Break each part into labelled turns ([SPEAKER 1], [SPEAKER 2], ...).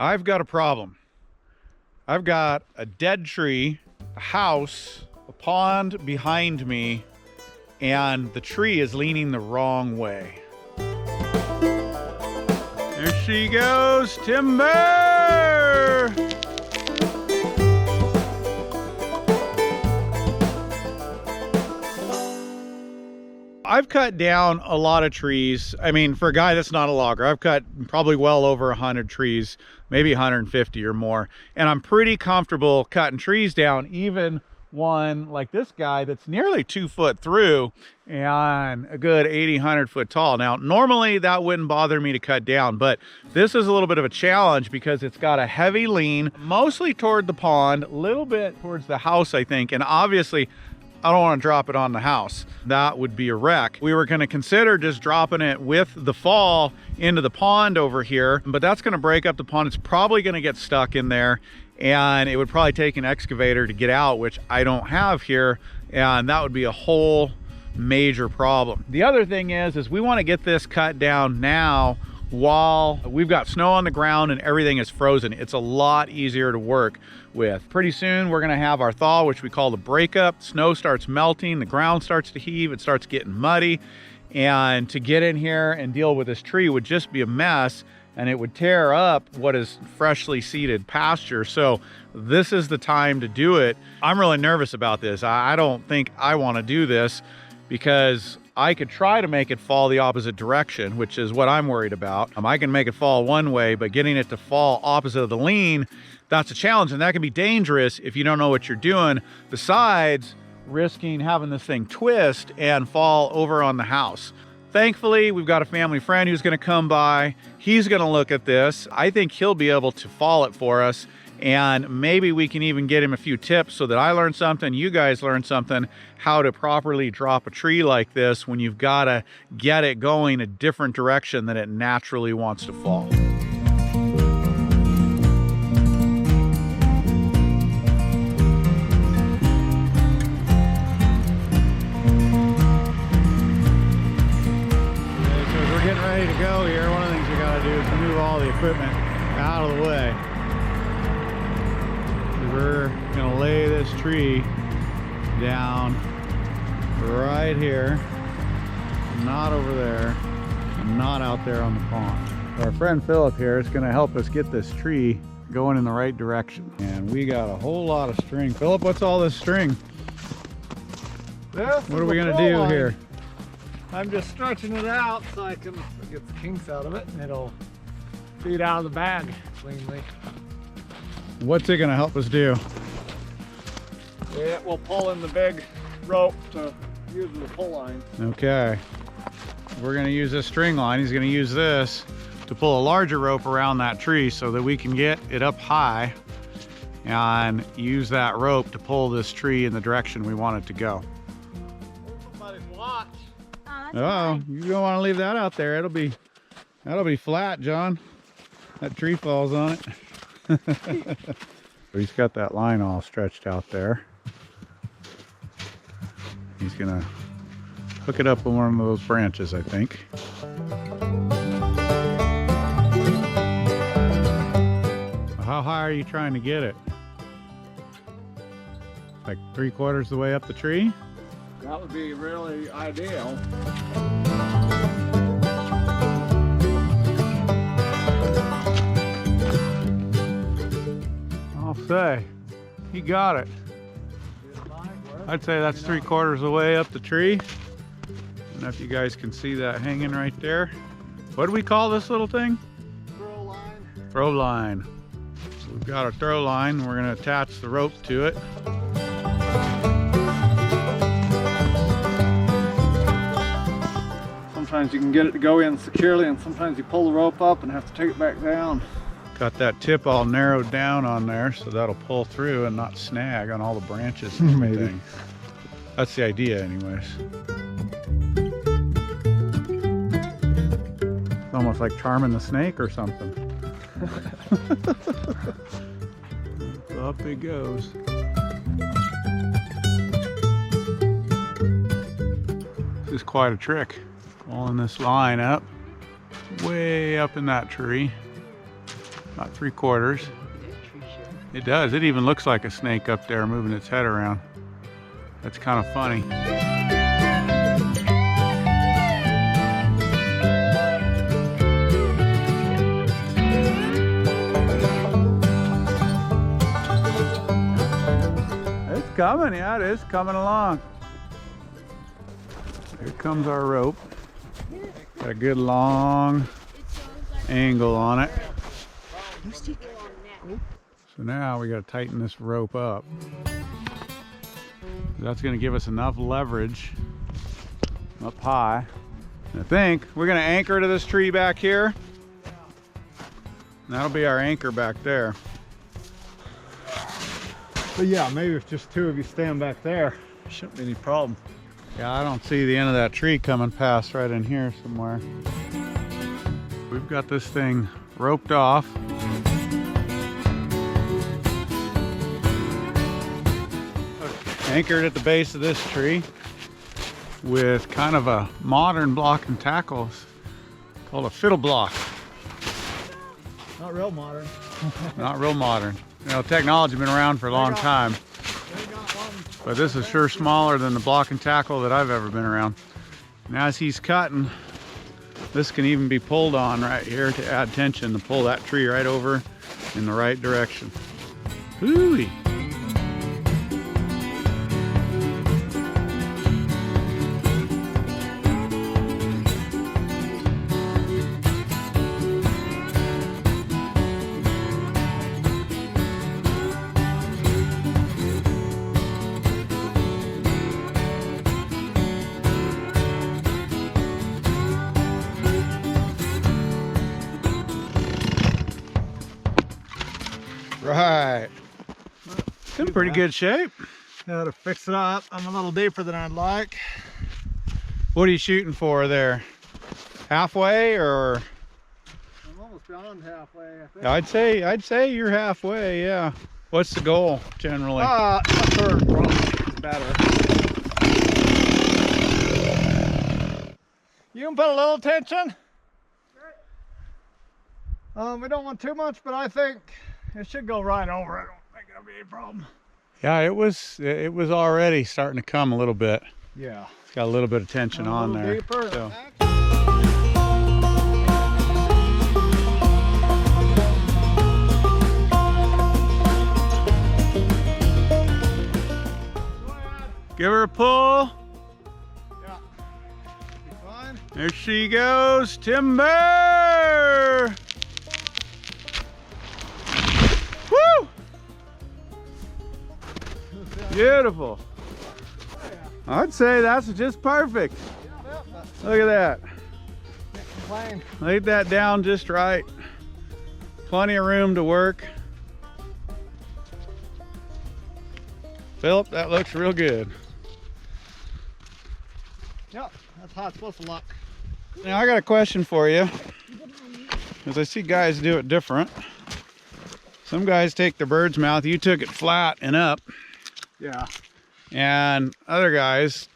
[SPEAKER 1] I've got a problem. I've got a dead tree, a house, a pond behind me, and the tree is leaning the wrong way. There she goes, timber! I've cut down a lot of trees. I mean, for a guy that's not a logger, I've cut probably well over 100 trees, maybe 150 or more. And I'm pretty comfortable cutting trees down, even one like this guy that's nearly 2 foot through and a good 80, 100 foot tall. Now, normally that wouldn't bother me to cut down, but this is a little bit of a challenge because it's got a heavy lean, mostly toward the pond, a little bit towards the house, I think. And obviously, I don't want to drop it on the house. That would be a wreck. We were going to consider just dropping it with the fall into the pond over here, but that's going to break up the pond. It's probably going to get stuck in there, and it would probably take an excavator to get out, which I don't have here, and that would be a whole major problem. The other thing is we want to get this cut down now while we've got snow on the ground and everything is frozen. It's a lot easier to work with. Pretty soon we're going to have our thaw, which we call the breakup. Snow starts melting, the ground starts to heave, it starts getting muddy, and to get in here and deal with this tree would just be a mess, and it would tear up what is freshly seeded pasture. So this is the time to do it. I'm really nervous about this. I don't think I want to do this because I could try to make it fall the opposite direction, which is what I'm worried about. I can make it fall one way, but getting it to fall opposite of the lean, that's a challenge, and that can be dangerous if you don't know what you're doing, besides risking having this thing twist and fall over on the house. Thankfully, we've got a family friend who's gonna come by. He's gonna look at this. I think he'll be able to fall it for us, and maybe we can even get him a few tips so that I learn something, you guys learn something, how to properly drop a tree like this when you've got to get it going a different direction than it naturally wants to fall. We're getting ready to go here. One of the things we got to do is move all the equipment out of the way. We're gonna lay this tree down right here, not over there, and not out there on the pond. Our friend Philip here is gonna help us get this tree going in the right direction. And we got a whole lot of string. Philip, what's all this string? What are we gonna do here?
[SPEAKER 2] I'm just stretching it out so I can get the kinks out of it, and it'll feed out of the bag cleanly.
[SPEAKER 1] What's it gonna help us do?
[SPEAKER 2] It will pull in the big rope to use as a pull line.
[SPEAKER 1] Okay. We're gonna use this string line. He's gonna use this to pull a larger rope around that tree so that we can get it up high and use that rope to pull this tree in the direction we want it to go.
[SPEAKER 2] Somebody's watch.
[SPEAKER 1] Oh, you don't want to leave that out there. That'll be flat, John. That tree falls on it. He's got that line all stretched out there. He's gonna hook it up on one of those branches, I think. How high are you trying to get it? Like 3/4 the way up the tree?
[SPEAKER 2] That would be really ideal.
[SPEAKER 1] I'll say, he got it. I'd say that's 3/4 the way up the tree. I don't know if you guys can see that hanging right there. What do we call this little thing?
[SPEAKER 2] Throw line.
[SPEAKER 1] Throw line. So we've got our throw line. We're going to attach the rope to it.
[SPEAKER 2] Sometimes you can get it to go in securely, and sometimes you pull the rope up and have to take it back down.
[SPEAKER 1] Got that tip all narrowed down on there so that'll pull through and not snag on all the branches and everything. That's the idea anyways. It's almost like charming the snake or something. Up it goes. This is quite a trick. Pulling this line up, way up in that tree. About 3/4. It does. It even looks like a snake up there moving its head around. That's kind of funny. It's coming, yeah, it is coming along. Here comes our rope. Got a good long angle on it. So now we got to tighten this rope up. That's going to give us enough leverage up high. And I think we're going to anchor to this tree back here. And that'll be our anchor back there.
[SPEAKER 2] But yeah, maybe if just two of you stand back there, shouldn't be any problem.
[SPEAKER 1] Yeah, I don't see the end of that tree coming past right in here somewhere. We've got this thing roped off. Anchored at the base of this tree with kind of a modern block and tackle called a fiddle block.
[SPEAKER 2] Not real modern.
[SPEAKER 1] Not real modern. You know, technology's been around for a long time. But this is sure smaller than the block and tackle that I've ever been around. And as he's cutting, this can even be pulled on right here to add tension to pull that tree right over in the right direction. Ooh-wee. Right. It's in pretty good shape.
[SPEAKER 2] Got to fix it up. I'm a little deeper than I'd like.
[SPEAKER 1] What are you shooting for there? Halfway or?
[SPEAKER 2] I'm almost beyond halfway, I think.
[SPEAKER 1] I'd say you're halfway, yeah. What's the goal generally?
[SPEAKER 2] A third probably is better. You can put a little tension. We don't want too much, but I think it should go right over. I don't think it'll be a problem.
[SPEAKER 1] Yeah, it was already starting to come a little bit.
[SPEAKER 2] Yeah.
[SPEAKER 1] It's got a little bit of tension on there.
[SPEAKER 2] Deeper.
[SPEAKER 1] So. Give her a pull.
[SPEAKER 2] Yeah. Be fine.
[SPEAKER 1] There she goes. Timber! Woo! Beautiful. I'd say that's just perfect. Look at that. Laid that down just right. Plenty of room to work. Philip, that looks real good.
[SPEAKER 2] Yep, that's how it's supposed to look.
[SPEAKER 1] Now I got a question for you, because I see guys do it different. Some guys take the bird's mouth. You took it flat and up.
[SPEAKER 2] Yeah.
[SPEAKER 1] And other guys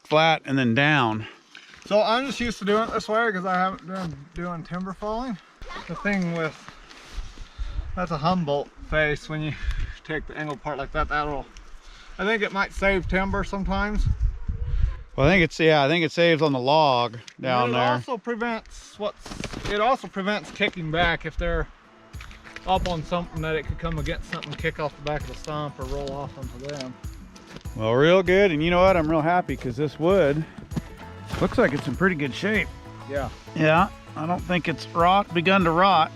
[SPEAKER 1] flat and then down.
[SPEAKER 2] So I'm just used to doing it this way because I haven't been doing timber falling. The thing with, that's a Humboldt face. When you take the angled part like that, I think it might save timber sometimes.
[SPEAKER 1] Well, I think it saves on the log down there.
[SPEAKER 2] It also prevents kicking back if they're up on something that it could come against something, kick off the back of the stump or roll off onto them.
[SPEAKER 1] Well, real good. And you know what? I'm real happy because this wood looks like it's in pretty good shape.
[SPEAKER 2] Yeah.
[SPEAKER 1] Yeah, I don't think it's begun to rot.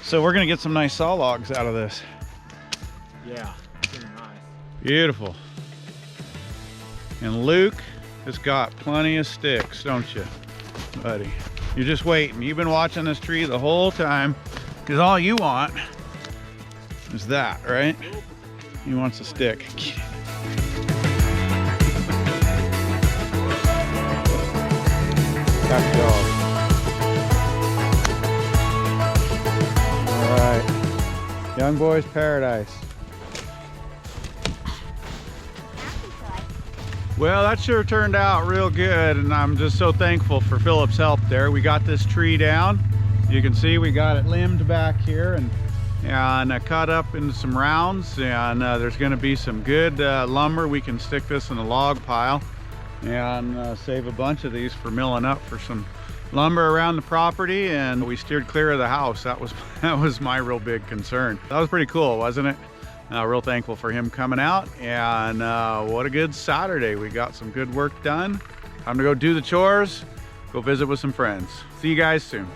[SPEAKER 1] So we're gonna get some nice saw logs out of this.
[SPEAKER 2] Yeah, pretty nice.
[SPEAKER 1] Beautiful. And Luke has got plenty of sticks, don't you, buddy? You're just waiting. You've been watching this tree the whole time because all you want is that, right? He wants a stick. Back dog. All right. Young boy's paradise. Well, that sure turned out real good, and I'm just so thankful for Philip's help there. We got this tree down, You can see we got it limbed back here and cut up into some rounds, and there's going to be some good lumber. We can stick this in a log pile and save a bunch of these for milling up for some lumber around the property. And we steered clear of the house. That was my real big concern. That was pretty cool, wasn't it? Real thankful for him coming out, and what a good Saturday. We got some good work done. Time to go do the chores, go visit with some friends. See you guys soon.